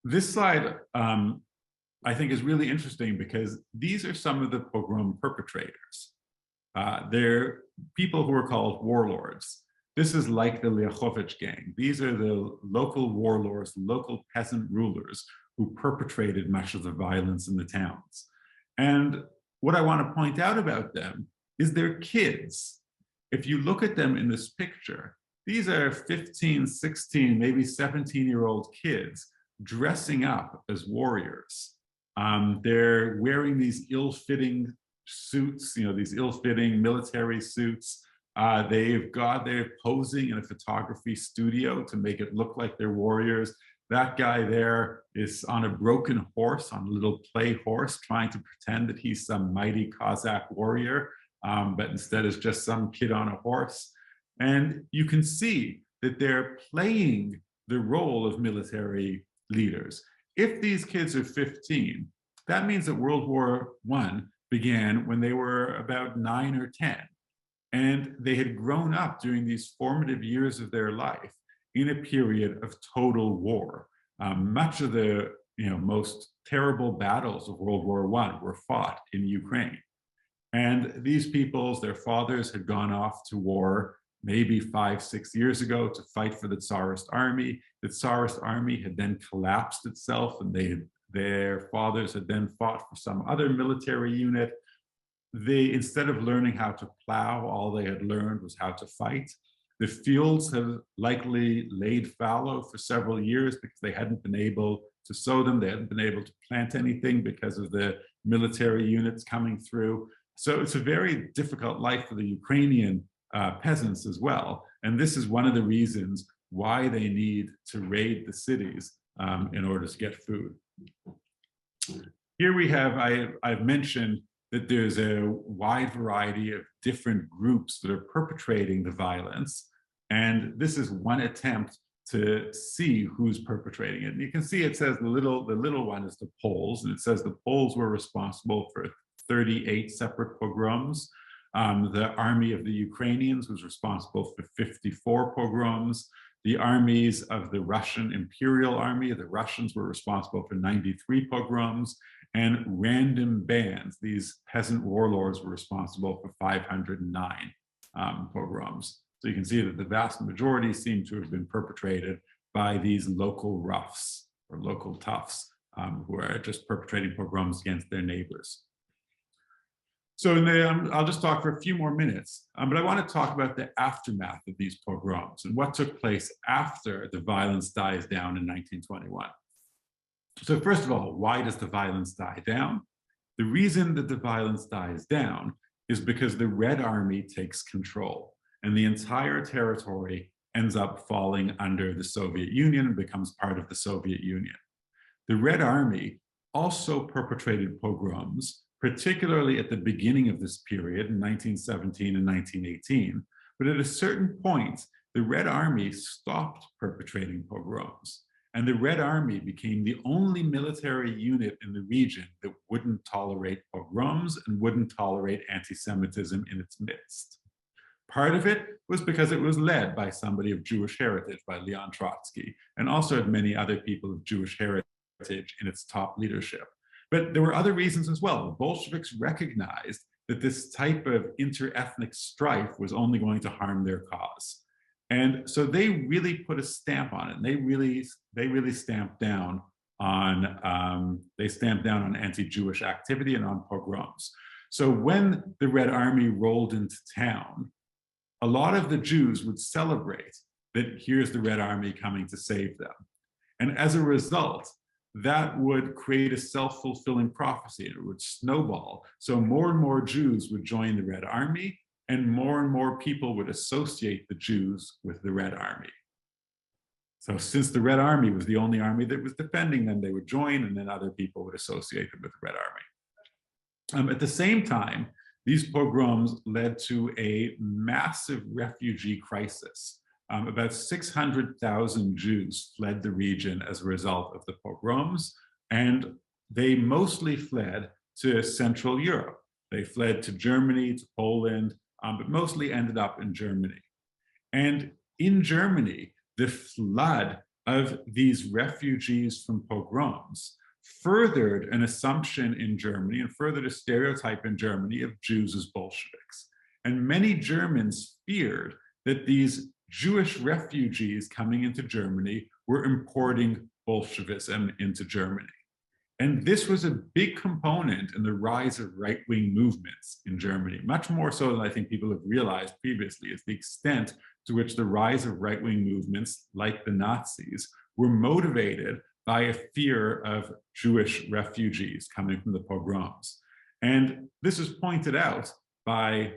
This slide, I think, is really interesting because these are some of the pogrom perpetrators. They're people who are called warlords. This is like the Liachovich gang. These are the local warlords, local peasant rulers who perpetrated much of the violence in the towns. And what I want to point out about them is they're kids. If you look at them in this picture, these are 15, 16, maybe 17-year-old kids dressing up as warriors. They're wearing these ill-fitting suits, you know, these ill-fitting military suits. They're posing in a photography studio to make it look like they're warriors. That guy there is on a broken horse, on a little play horse, trying to pretend that he's some mighty Cossack warrior, but instead is just some kid on a horse. And you can see that they're playing the role of military leaders. If these kids are 15, that means that World War I began when they were about 9 or 10. And they had grown up during these formative years of their life in a period of total war. Much of the most terrible battles of World War I were fought in Ukraine. And these peoples, their fathers had gone off to war maybe 5, 6 years ago to fight for the Tsarist army. The Tsarist army had then collapsed itself, and their fathers had then fought for some other military unit. they, instead of learning how to plow, all they had learned was how to fight. The fields had likely laid fallow for several years because they hadn't been able to sow them. They hadn't been able to plant anything because of the military units coming through. So it's a very difficult life for the Ukrainian peasants as well. And this is one of the reasons why they need to raid the cities in order to get food. Here we have, I've mentioned that there's a wide variety of different groups that are perpetrating the violence. And this is one attempt to see who's perpetrating it. And you can see it says the little one is the Poles, and it says the Poles were responsible for 38 separate pogroms. The army of the Ukrainians was responsible for 54 pogroms. The armies of the Russian Imperial Army, the Russians, were responsible for 93 pogroms, and random bands, these peasant warlords, were responsible for 509 pogroms. So you can see that the vast majority seem to have been perpetrated by these local roughs or local toughs who are just perpetrating pogroms against their neighbors. So I'll just talk for a few more minutes, but I want to talk about the aftermath of these pogroms and what took place after the violence dies down in 1921. So first of all, why does the violence die down? The reason that the violence dies down is because the Red Army takes control, and the entire territory ends up falling under the Soviet Union and becomes part of the Soviet Union. The Red Army also perpetrated pogroms, particularly at the beginning of this period in 1917 and 1918. But at a certain point, the Red Army stopped perpetrating pogroms. And the Red Army became the only military unit in the region that wouldn't tolerate pogroms and wouldn't tolerate anti-Semitism in its midst. Part of it was because it was led by somebody of Jewish heritage, by Leon Trotsky, and also had many other people of Jewish heritage in its top leadership. But there were other reasons as well. The Bolsheviks recognized that this type of inter-ethnic strife was only going to harm their cause. And so they really put a stamp on it. And they really stamped down on anti-Jewish activity and on pogroms. So when the Red Army rolled into town, a lot of the Jews would celebrate that here's the Red Army coming to save them. And as a result, that would create a self-fulfilling prophecy, and it would snowball. So more and more Jews would join the Red Army, and more people would associate the Jews with the Red Army. So since the Red Army was the only army that was defending them, they would join, and then other people would associate them with the Red Army. At the same time, these pogroms led to a massive refugee crisis. About 600,000 Jews fled the region as a result of the pogroms, and they mostly fled to Central Europe. They fled to Germany, to Poland, but mostly ended up in Germany. And in Germany, the flood of these refugees from pogroms furthered an assumption in Germany and furthered a stereotype in Germany of Jews as Bolsheviks. And many Germans feared that these Jewish refugees coming into Germany were importing Bolshevism into Germany. And this was a big component in the rise of right-wing movements in Germany, much more so than I think people have realized previously, is the extent to which the rise of right-wing movements, like the Nazis, were motivated by a fear of Jewish refugees coming from the pogroms. And this is pointed out by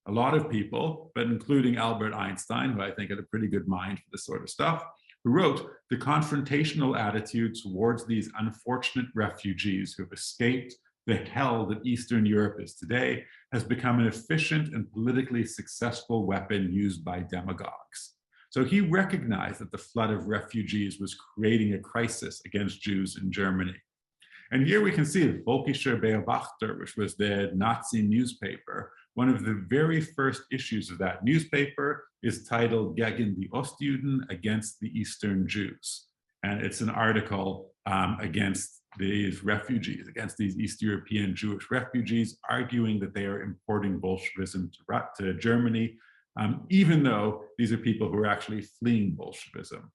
a lot of people, but including Albert Einstein, who I think had a pretty good mind for this sort of stuff, who wrote, the confrontational attitude towards these unfortunate refugees who have escaped the hell that Eastern Europe is today has become an efficient and politically successful weapon used by demagogues. So he recognized that the flood of refugees was creating a crisis against Jews in Germany. And here we can see the Völkischer Beobachter, which was the Nazi newspaper. One of the very first issues of that newspaper is titled Gegen die Ostjuden, against the Eastern Jews. And it's an article against these refugees, against these East European Jewish refugees, arguing that they are importing Bolshevism to Germany, even though these are people who are actually fleeing Bolshevism.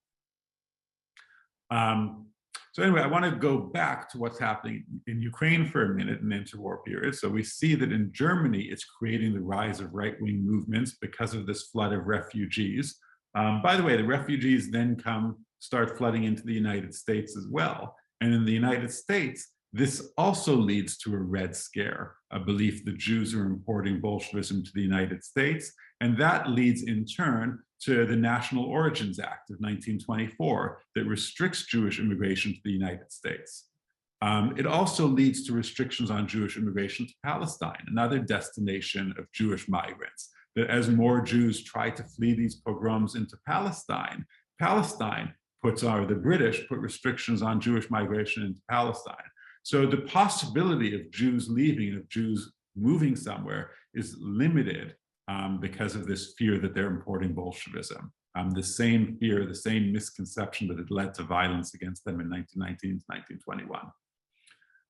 So anyway, I want to go back to what's happening in Ukraine for a minute in the interwar period. So we see that in Germany, it's creating the rise of right-wing movements because of this flood of refugees. By the way, the refugees then start flooding into the United States as well. And in the United States, this also leads to a Red Scare, a belief that Jews are importing Bolshevism to the United States. And that leads in turn to the National Origins Act of 1924 that restricts Jewish immigration to the United States. It also leads to restrictions on Jewish immigration to Palestine, another destination of Jewish migrants, that as more Jews try to flee these pogroms into Palestine, the British put restrictions on Jewish migration into Palestine. So the possibility of Jews leaving and of Jews moving somewhere is limited because of this fear that they're importing Bolshevism. The same fear, the same misconception that had led to violence against them in 1919 to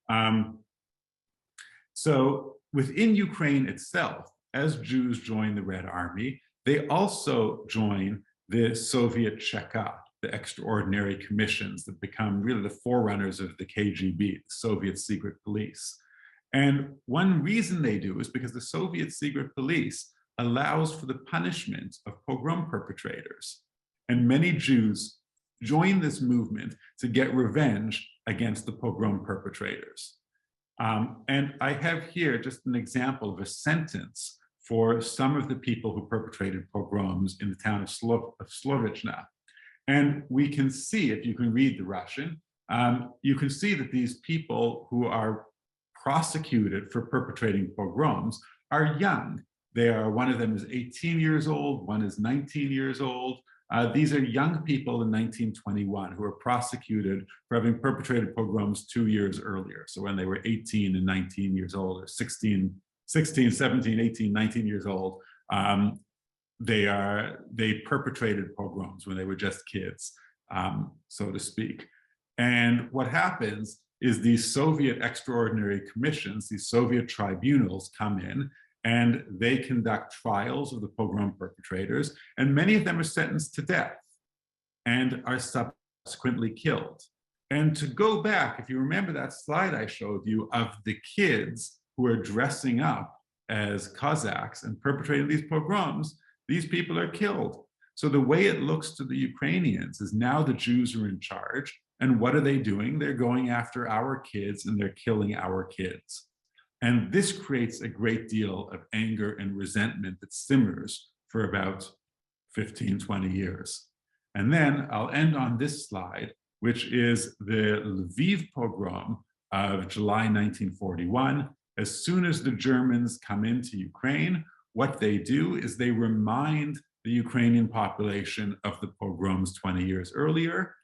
1921. So within Ukraine itself, as Jews join the Red Army, they also join the Soviet Cheka, the extraordinary commissions that become really the forerunners of the KGB, the Soviet secret police. And one reason they do is because the Soviet secret police allows for the punishment of pogrom perpetrators. And many Jews join this movement to get revenge against the pogrom perpetrators. And I have here just an example of a sentence for some of the people who perpetrated pogroms in the town of Slovichna. And we can see, if you can read the Russian, you can see that these people who are prosecuted for perpetrating pogroms are young. One of them is 18 years old, one is 19 years old. These are young people in 1921 who were prosecuted for having perpetrated pogroms 2 years earlier. So when they were 18 and 19 years old, or 16, 17, 18, 19 years old, they perpetrated pogroms when they were just kids, so to speak. And what happens is these Soviet extraordinary commissions, these Soviet tribunals come in, and they conduct trials of the pogrom perpetrators, and many of them are sentenced to death and are subsequently killed. And to go back, if you remember that slide I showed you of the kids who are dressing up as Cossacks and perpetrating these pogroms, these people are killed. So the way it looks to the Ukrainians is now the Jews are in charge, and what are they doing? They're going after our kids and they're killing our kids. And this creates a great deal of anger and resentment that simmers for about 15, 20 years. And then I'll end on this slide, which is the Lviv pogrom of July 1941. As soon as the Germans come into Ukraine, what they do is they remind the Ukrainian population of the pogroms 20 years earlier.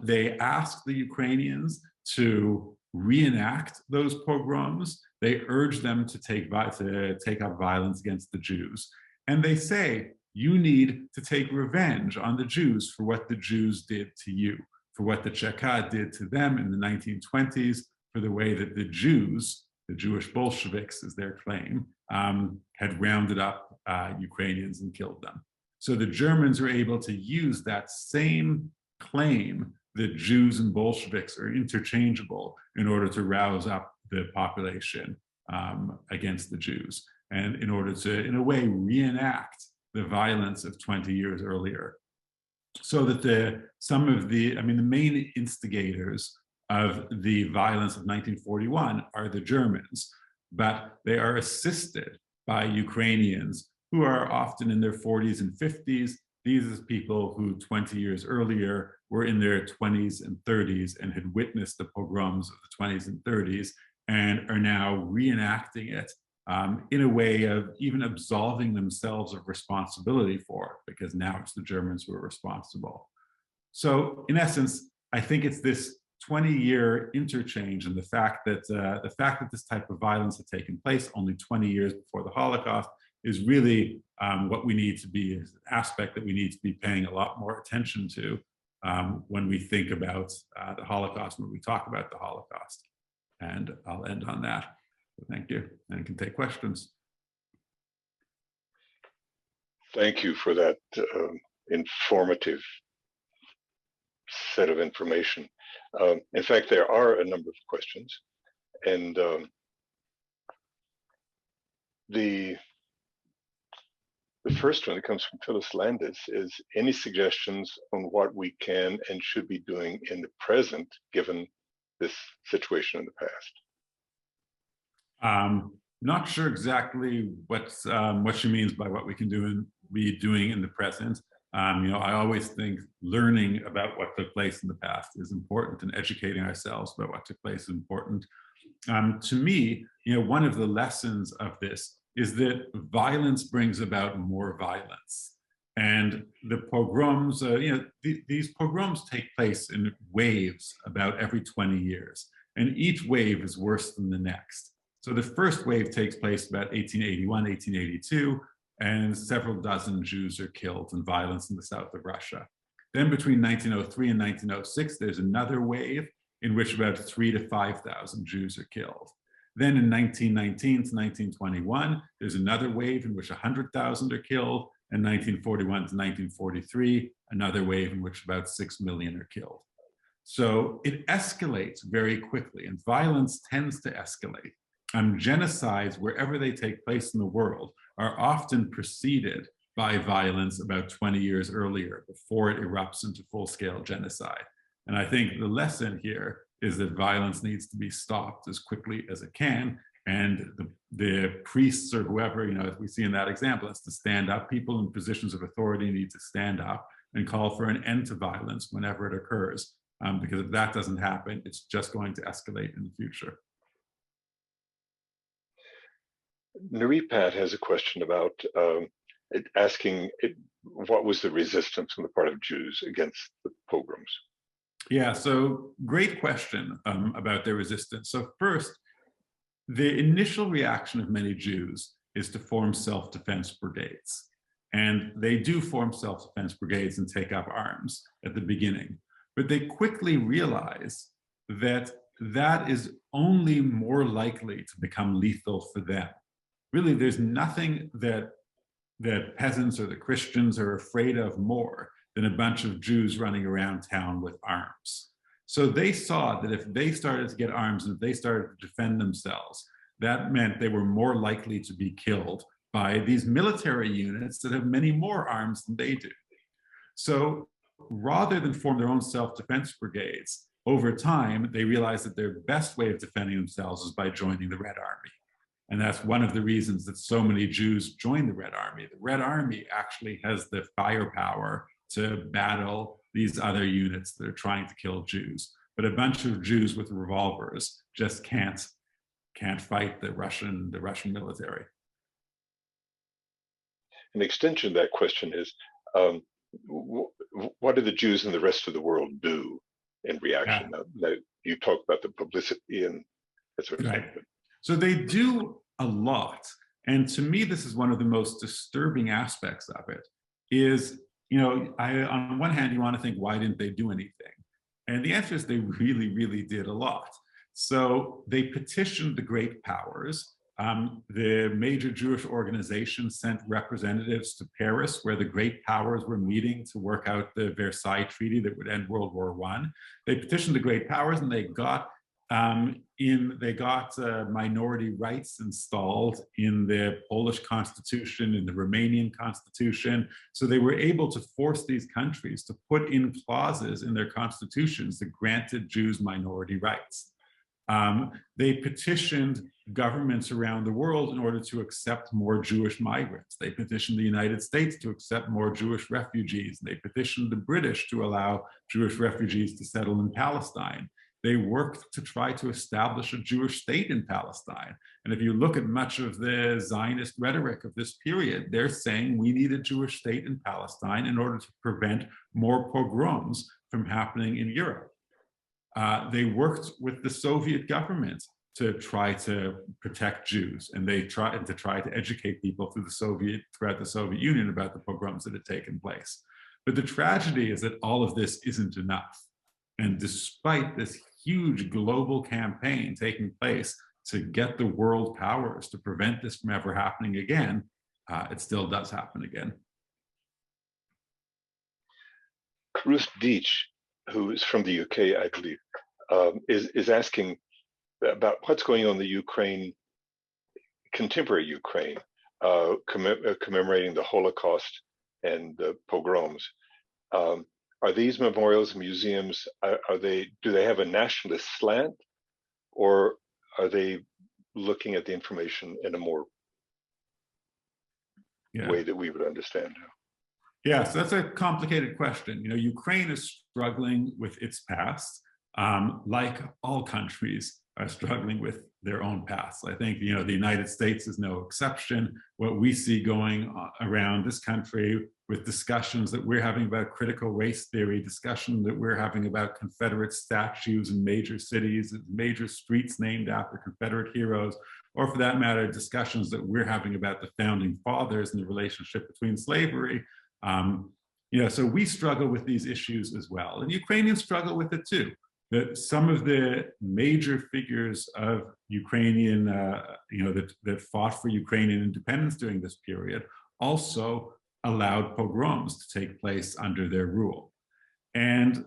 They ask the Ukrainians to reenact those pogroms. They urge them to take up violence against the Jews. And they say, you need to take revenge on the Jews for what the Jews did to you, for what the Cheka did to them in the 1920s, for the way that the Jews, the Jewish Bolsheviks, is their claim, had rounded up Ukrainians and killed them. So the Germans are able to use that same claim that Jews and Bolsheviks are interchangeable in order to rouse up the population against the Jews, and in order to, in a way, reenact the violence of 20 years earlier. So that the main instigators of the violence of 1941 are the Germans, but they are assisted by Ukrainians who are often in their 40s and 50s. These are people who 20 years earlier were in their 20s and 30s and had witnessed the pogroms of the 20s and 30s and are now reenacting it in a way of even absolving themselves of responsibility for it, because now it's the Germans who are responsible. So in essence, I think it's this 20-year interchange, and the fact that this type of violence had taken place only 20 years before the Holocaust is really what we need to be, is an aspect that we need to be paying a lot more attention to when we think about the Holocaust, when we talk about the Holocaust. And I'll end on that. So thank you, and I can take questions. Thank you for that informative set of information. In fact, there are a number of questions, and the first one that comes from Phyllis Landis is, any suggestions on what we can and should be doing in the present, given this situation in the past? Not sure exactly what she means by what we can do and be doing in the present. I always think learning about what took place in the past is important, and educating ourselves about what took place is important. To me, one of the lessons of this is that violence brings about more violence. And the pogroms, these pogroms take place in waves about every 20 years, and each wave is worse than the next. So the first wave takes place about 1881, 1882, and several dozen Jews are killed in violence in the south of Russia. Then between 1903 and 1906, there's another wave in which about 3,000 to 5,000 Jews are killed. Then in 1919 to 1921, there's another wave in which 100,000 are killed, and 1941 to 1943, another wave in which about 6 million are killed. So it escalates very quickly, and violence tends to escalate. Genocides, wherever they take place in the world, are often preceded by violence about 20 years earlier, before it erupts into full-scale genocide. And I think the lesson here is that violence needs to be stopped as quickly as it can. And the priests or whoever, as we see in that example, has to stand up. People in positions of authority need to stand up and call for an end to violence whenever it occurs. Because if that doesn't happen, it's just going to escalate in the future. Naripat has a question about asking what was the resistance on the part of Jews against the pogroms? Yeah, so great question about their resistance. So first, the initial reaction of many Jews is to form self-defense brigades. And they do form self-defense brigades and take up arms at the beginning. But they quickly realize that that is only more likely to become lethal for them. Really, there's nothing that peasants or the Christians are afraid of more than a bunch of Jews running around town with arms. So they saw that if they started to get arms and if they started to defend themselves, that meant they were more likely to be killed by these military units that have many more arms than they do. So rather than form their own self-defense brigades, over time, they realized that their best way of defending themselves is by joining the Red Army. And that's one of the reasons that so many Jews join the Red Army. The Red Army actually has the firepower to battle these other units that are trying to kill Jews. But a bunch of Jews with revolvers just can't fight the Russian military. An extension of that question is, what do the Jews in the rest of the world do in reaction? Yeah. Now, you talk about the publicity and that sort of Right. thing. So they do a lot. And to me, this is one of the most disturbing aspects of it is, on one hand, you want to think, why didn't they do anything? And the answer is they really, really did a lot. So they petitioned the great powers. The major Jewish organizations sent representatives to Paris, where the great powers were meeting to work out the Versailles Treaty that would end World War I. They petitioned the great powers, and they got minority rights installed in the Polish constitution, in the Romanian constitution. So they were able to force these countries to put in clauses in their constitutions that granted Jews minority rights. They petitioned governments around the world in order to accept more Jewish migrants. They petitioned the United States to accept more Jewish refugees. They petitioned the British to allow Jewish refugees to settle in Palestine. They worked to try to establish a Jewish state in Palestine. And if you look at much of the Zionist rhetoric of this period, they're saying we need a Jewish state in Palestine in order to prevent more pogroms from happening in Europe. They worked with the Soviet government to try to protect Jews, and they tried to educate people throughout the Soviet Union about the pogroms that had taken place. But the tragedy is that all of this isn't enough. And despite this huge global campaign taking place to get the world powers to prevent this from ever happening again, it still does happen again. Ruth Deitch who is from the UK, I believe, is asking about what's going on in the Ukraine, contemporary Ukraine, commemorating the Holocaust and the pogroms. Are these memorials, museums, do they have a nationalist slant, or are they looking at the information in a more way that we would understand? Yes, that's a complicated question. You know, Ukraine is struggling with its past, like all countries are struggling with their own past. I think, you know, the United States is no exception. What we see going around this country with discussions that we're having about critical race theory, discussion that we're having about Confederate statues in major cities, major streets named after Confederate heroes, or for that matter, discussions that we're having about the founding fathers and the relationship between slavery. You know, so we struggle with these issues as well, and Ukrainians struggle with it too. That some of the major figures of Ukrainian, you know, that fought for Ukrainian independence during this period also allowed pogroms to take place under their rule. And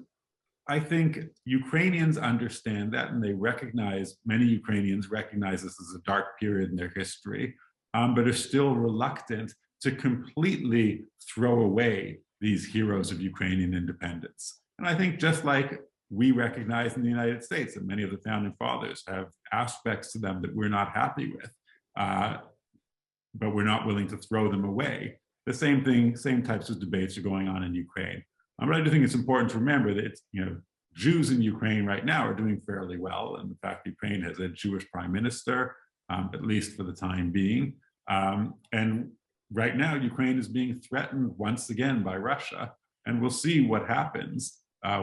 I think Ukrainians understand that, and they recognize, many Ukrainians recognize this as a dark period in their history, but are still reluctant to completely throw away these heroes of Ukrainian independence. And I think just like we recognize in the United States that many of the founding fathers have aspects to them that we're not happy with, but we're not willing to throw them away. The same thing, same types of debates are going on in Ukraine. But I do think it's important to remember that it's, you know, Jews in Ukraine right now are doing fairly well. And in fact, Ukraine has a Jewish prime minister, at least for the time being. And right now, Ukraine is being threatened once again by Russia. And we'll see what happens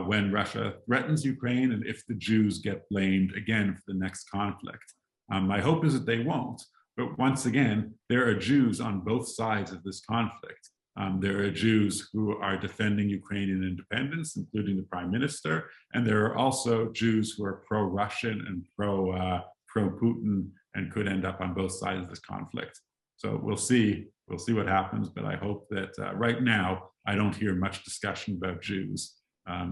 when Russia threatens Ukraine and if the Jews get blamed again for the next conflict. My hope is that they won't. But once again, there are Jews on both sides of this conflict. There are Jews who are defending Ukrainian independence, including the prime minister, and there are also Jews who are pro-Russian and pro-Putin and could end up on both sides of this conflict. So we'll see what happens, but I hope that right now I don't hear much discussion about Jews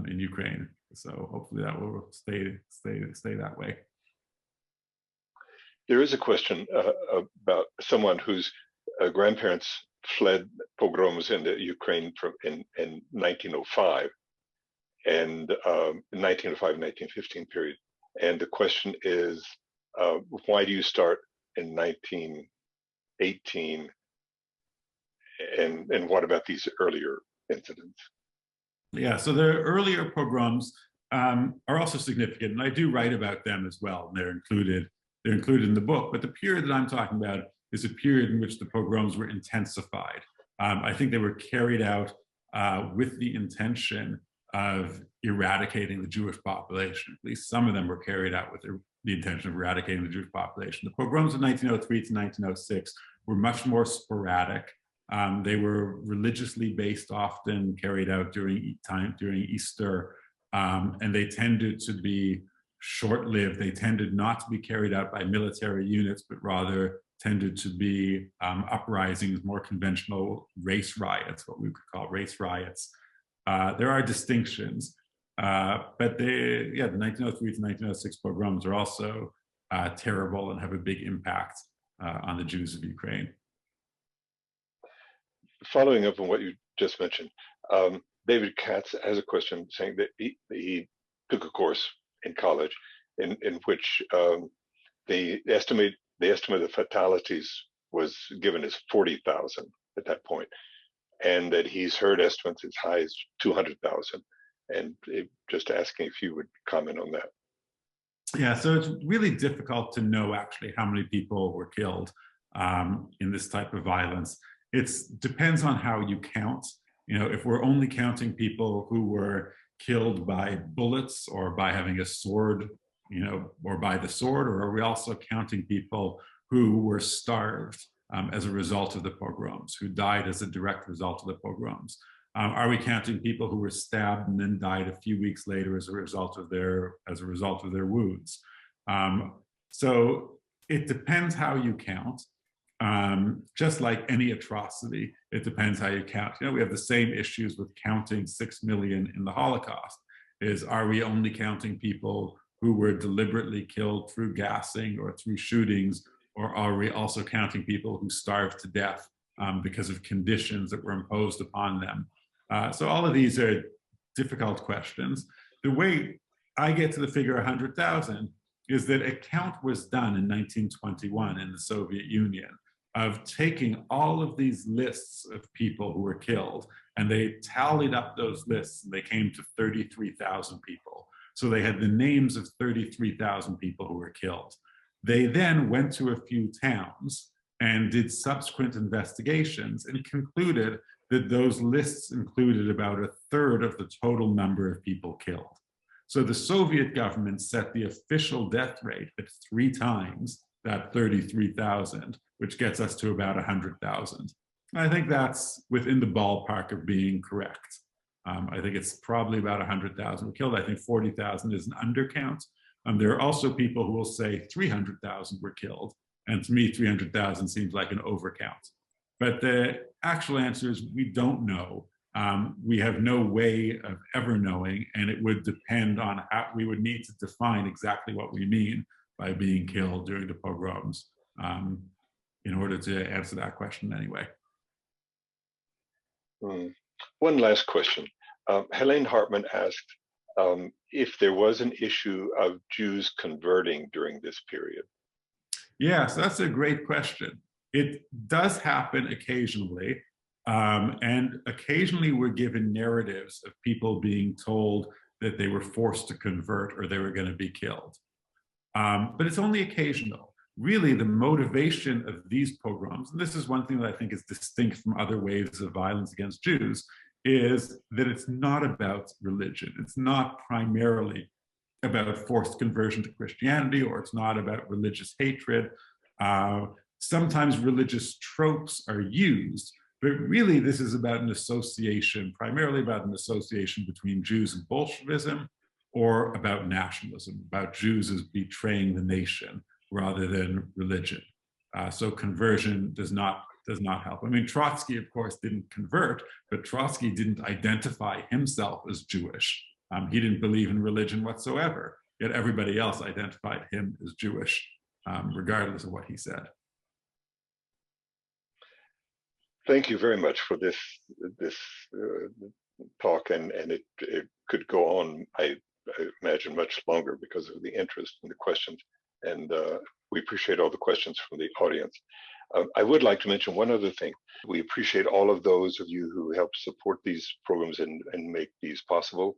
in Ukraine. So hopefully that will stay that way. There is a question about someone whose grandparents fled pogroms into Ukraine in 1905 and 1905-1915 period. And the question is, why do you start in 1918? And what about these earlier incidents? Yeah, so the earlier pogroms are also significant, and I do write about them as well. And they're included in the book. But the period that I'm talking about is a period in which the pogroms were intensified. I think they were carried out with the intention of eradicating the Jewish population. At least some of them were carried out with the intention of eradicating the Jewish population. The pogroms of 1903 to 1906 were much more sporadic. They were religiously based, often carried out during Easter, and they tended to be short-lived. They tended not to be carried out by military units, but rather tended to be uprisings, more conventional race riots, what we could call race riots. There are distinctions, but the 1903 to 1906 pogroms are also terrible and have a big impact on the Jews of Ukraine. Following up on what you just mentioned, David Katz has a question saying that he took a course in college in which the estimate of fatalities was given as 40,000 at that point, and that he's heard estimates as high as 200,000. And just asking if you would comment on that. Yeah, so it's really difficult to know actually how many people were killed in this type of violence. It depends on how you count. You know, if we're only counting people who were killed by bullets or by having a sword, you know, or by the sword, or are we also counting people who were starved as a result of the pogroms, who died as a direct result of the pogroms? Are we counting people who were stabbed and then died a few weeks later as a result of their wounds? So it depends how you count. Just like any atrocity, it depends how you count. You know, we have the same issues with counting 6 million in the Holocaust. is, are we only counting people who were deliberately killed through gassing or through shootings, or are we also counting people who starved to death because of conditions that were imposed upon them? So all of these are difficult questions. The way I get to the figure 100,000 is that a count was done in 1921 in the Soviet Union of taking all of these lists of people who were killed, and they tallied up those lists, and they came to 33,000 people. So they had the names of 33,000 people who were killed. They then went to a few towns and did subsequent investigations and concluded that those lists included about a third of the total number of people killed. So the Soviet government set the official death rate at 3 times that 33,000, which gets us to about 100,000. I think that's within the ballpark of being correct. I think it's probably about 100,000 were killed. I think 40,000 is an undercount. There are also people who will say 300,000 were killed. And to me, 300,000 seems like an overcount. But the actual answer is we don't know. We have no way of ever knowing, and it would depend on how we would need to define exactly what we mean by being killed during the pogroms in order to answer that question anyway. One last question. Helene Hartman asked if there was an issue of Jews converting during this period. Yes, that's a great question. It does happen occasionally. And occasionally we're given narratives of people being told that they were forced to convert or they were going to be killed. But it's only occasional. Really, the motivation of these pogroms, and this is one thing that I think is distinct from other waves of violence against Jews, is that it's not about religion. It's not primarily about forced conversion to Christianity, or it's not about religious hatred. Sometimes religious tropes are used, but really this is about an association, primarily about an association between Jews and Bolshevism, or about nationalism, about Jews as betraying the nation rather than religion. So conversion does not help. I mean, Trotsky, of course, didn't convert, but Trotsky didn't identify himself as Jewish. He didn't believe in religion whatsoever, yet everybody else identified him as Jewish, regardless of what he said. Thank you very much for this talk, and it could go on, I imagine, much longer because of the interest and the questions, and we appreciate all the questions from the audience. I would like to mention one other thing. We appreciate all of those of you who help support these programs and make these possible.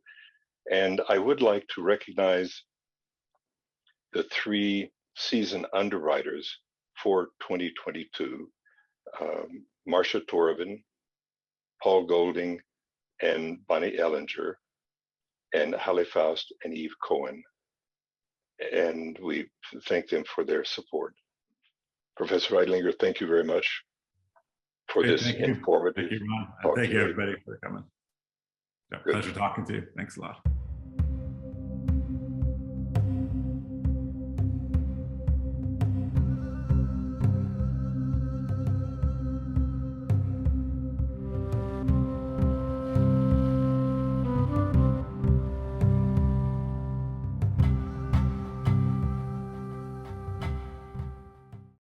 And I would like to recognize the 3 season underwriters for 2022, Marcia Torvin, Paul Golding, and Bonnie Ellinger, and Halle Faust and Eve Cohen. And we thank them for their support. Professor Veidlinger, thank you very much for this informative. Thank you, Ron. Thank you, everybody, for coming. Yeah, pleasure talking to you. Thanks a lot.